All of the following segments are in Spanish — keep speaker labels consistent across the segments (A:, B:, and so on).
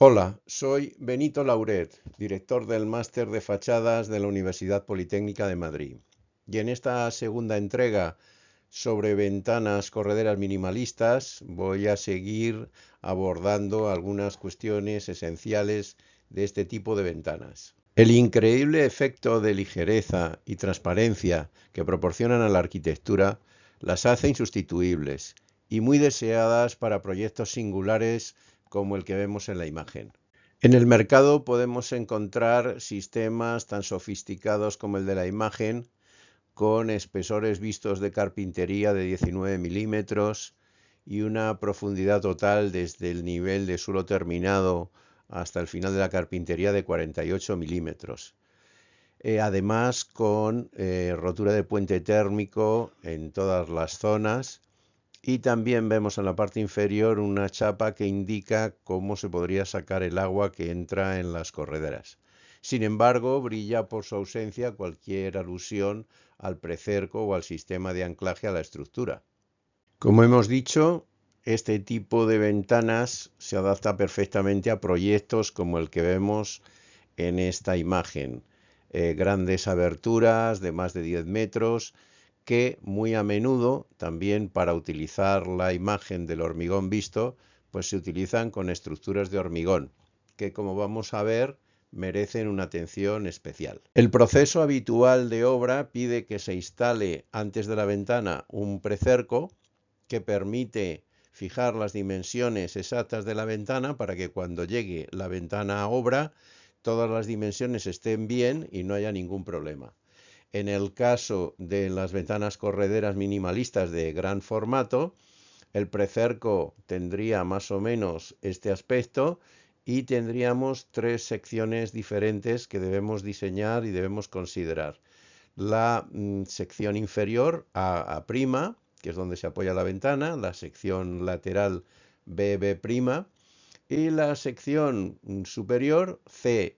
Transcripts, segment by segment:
A: Hola, soy Benito Lauret, director del Máster de Fachadas de la Universidad Politécnica de Madrid. Y en esta segunda entrega sobre ventanas correderas minimalistas voy a seguir abordando algunas cuestiones esenciales de este tipo de ventanas. El increíble efecto de ligereza y transparencia que proporcionan a la arquitectura las hace insustituibles y muy deseadas para proyectos singulares como el que vemos en la imagen. En el mercado podemos encontrar sistemas tan sofisticados como el de la imagen, con espesores vistos de carpintería de 19 milímetros y una profundidad total desde el nivel de suelo terminado hasta el final de la carpintería de 48 milímetros. Además, con rotura de puente térmico en todas las zonas. Y también vemos en la parte inferior una chapa que indica cómo se podría sacar el agua que entra en las correderas. Sin embargo, brilla por su ausencia cualquier alusión al precerco o al sistema de anclaje a la estructura. Como hemos dicho, este tipo de ventanas se adapta perfectamente a proyectos como el que vemos en esta imagen. Grandes aberturas de más de 10 metros que muy a menudo también para utilizar la imagen del hormigón visto, pues se utilizan con estructuras de hormigón, que como vamos a ver merecen una atención especial. El proceso habitual de obra pide que se instale antes de la ventana un precerco que permite fijar las dimensiones exactas de la ventana para que cuando llegue la ventana a obra todas las dimensiones estén bien y no haya ningún problema. En el caso de las ventanas correderas minimalistas de gran formato, el precerco tendría más o menos este aspecto y tendríamos tres secciones diferentes que debemos diseñar y debemos considerar. La sección inferior A', que es donde se apoya la ventana, la sección lateral BB', y la sección superior C',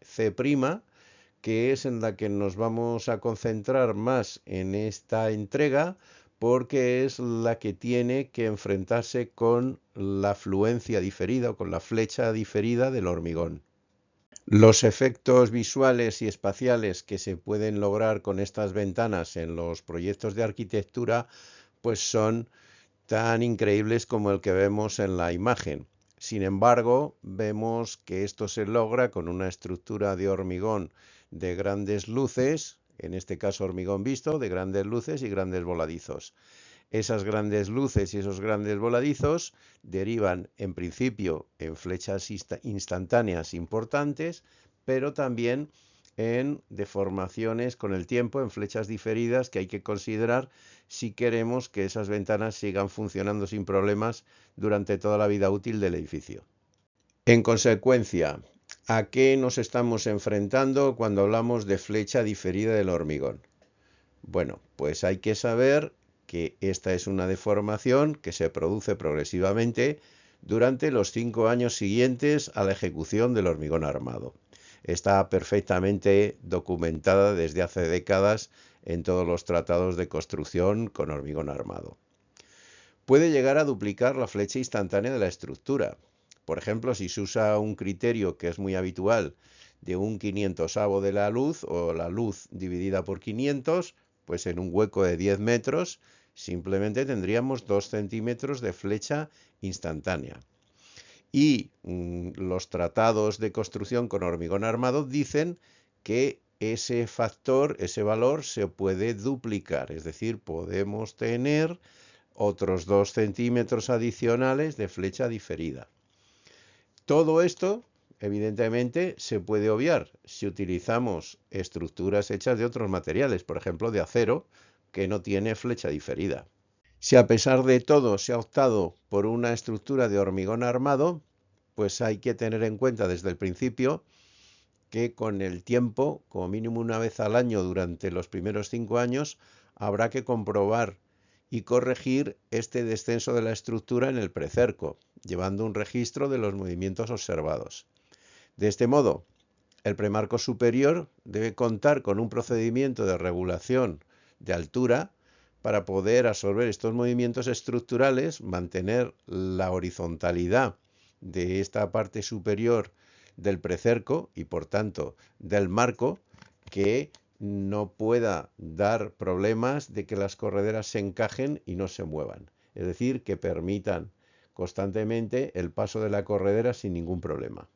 A: que es en la que nos vamos a concentrar más en esta entrega, porque es la que tiene que enfrentarse con la fluencia diferida o con la flecha diferida del hormigón. Los efectos visuales y espaciales que se pueden lograr con estas ventanas en los proyectos de arquitectura, pues son tan increíbles como el que vemos en la imagen. Sin embargo, vemos que esto se logra con una estructura de hormigón de grandes luces, en este caso hormigón visto, de grandes luces y grandes voladizos. Esas grandes luces y esos grandes voladizos derivan en principio en flechas instantáneas importantes, pero también en deformaciones con el tiempo, en flechas diferidas que hay que considerar si queremos que esas ventanas sigan funcionando sin problemas durante toda la vida útil del edificio. En consecuencia, ¿a qué nos estamos enfrentando cuando hablamos de flecha diferida del hormigón? Bueno, pues hay que saber que esta es una deformación que se produce progresivamente durante los 5 años siguientes a la ejecución del hormigón armado. Está perfectamente documentada desde hace décadas en todos los tratados de construcción con hormigón armado. Puede llegar a duplicar la flecha instantánea de la estructura. Por ejemplo, si se usa un criterio que es muy habitual de un 500avo de la luz o la luz dividida por 500, pues en un hueco de 10 metros simplemente tendríamos 2 centímetros de flecha instantánea. Y los tratados de construcción con hormigón armado dicen que ese factor, ese valor se puede duplicar, es decir, podemos tener otros 2 centímetros adicionales de flecha diferida. Todo esto, evidentemente, se puede obviar si utilizamos estructuras hechas de otros materiales, por ejemplo, de acero, que no tiene flecha diferida. Si a pesar de todo se ha optado por una estructura de hormigón armado, pues hay que tener en cuenta desde el principio que con el tiempo, como mínimo una vez al año durante los primeros 5 años, habrá que comprobar y corregir este descenso de la estructura en el precerco, llevando un registro de los movimientos observados. De este modo, el premarco superior debe contar con un procedimiento de regulación de altura para poder absorber estos movimientos estructurales, mantener la horizontalidad de esta parte superior del precerco y por tanto del marco, que no pueda dar problemas de que las correderas se encajen y no se muevan. Es decir, que permitan constantemente el paso de la corredera sin ningún problema.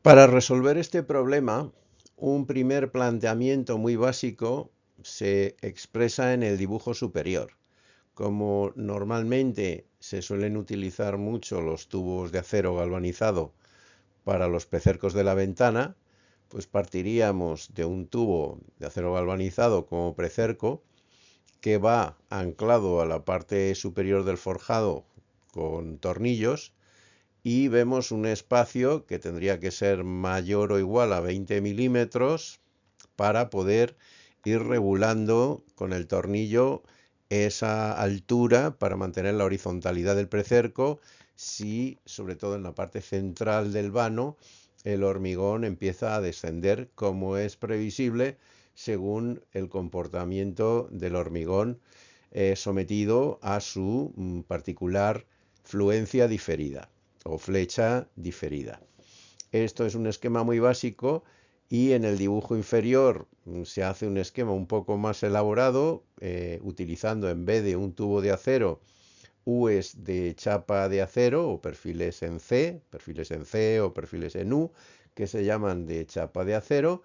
A: Para resolver este problema, un primer planteamiento muy básico se expresa en el dibujo superior. Como normalmente se suelen utilizar mucho los tubos de acero galvanizado para los precercos de la ventana, pues partiríamos de un tubo de acero galvanizado como precerco que va anclado a la parte superior del forjado con tornillos y vemos un espacio que tendría que ser mayor o igual a 20 milímetros para poder ir regulando con el tornillo esa altura para mantener la horizontalidad del precerco si, sobre todo en la parte central del vano, el hormigón empieza a descender, como es previsible según el comportamiento del hormigón sometido a su particular fluencia diferida o flecha diferida. Esto es un esquema muy básico y en el dibujo inferior se hace un esquema un poco más elaborado, utilizando en vez de un tubo de acero, U's de chapa de acero o perfiles en C o perfiles en U, que se llaman de chapa de acero,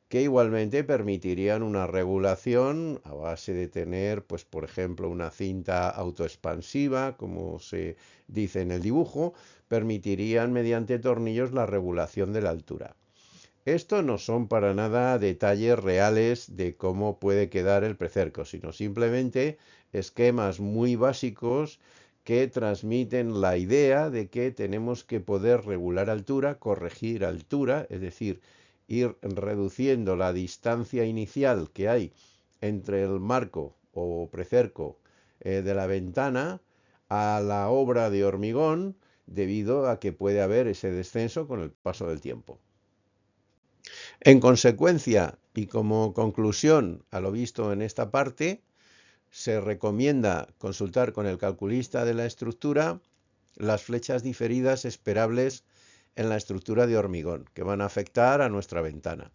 A: que igualmente permitirían una regulación a base de tener, pues por ejemplo, una cinta autoexpansiva, como se dice en el dibujo, permitirían mediante tornillos la regulación de la altura. Esto no son para nada detalles reales de cómo puede quedar el precerco, sino simplemente esquemas muy básicos que transmiten la idea de que tenemos que poder regular altura, corregir altura, es decir, ir reduciendo la distancia inicial que hay entre el marco o precerco de la ventana a la obra de hormigón, debido a que puede haber ese descenso con el paso del tiempo. En consecuencia, y como conclusión a lo visto en esta parte, se recomienda consultar con el calculista de la estructura las flechas diferidas esperables en la estructura de hormigón, que van a afectar a nuestra ventana.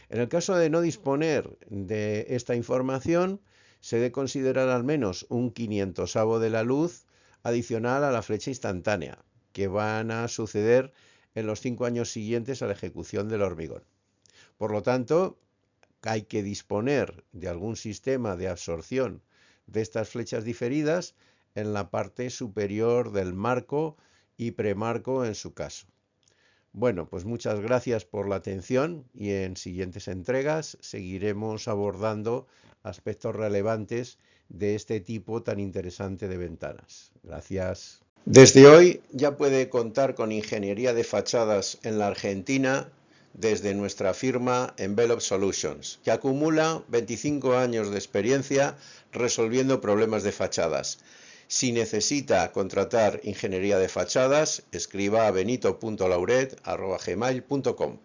A: En el caso de no disponer de esta información, se debe considerar al menos un 500avo de la luz adicional a la flecha instantánea, que van a suceder en los 5 años siguientes a la ejecución del hormigón. Por lo tanto, hay que disponer de algún sistema de absorción de estas flechas diferidas en la parte superior del marco y premarco en su caso. Bueno, pues muchas gracias por la atención y en siguientes entregas seguiremos abordando aspectos relevantes de este tipo tan interesante de ventanas. Gracias. Desde hoy ya puede contar con ingeniería de fachadas en la Argentina desde nuestra firma Envelope Solutions, que acumula 25 años de experiencia resolviendo problemas de fachadas. Si necesita contratar ingeniería de fachadas, escriba a benito.lauret@gmail.com.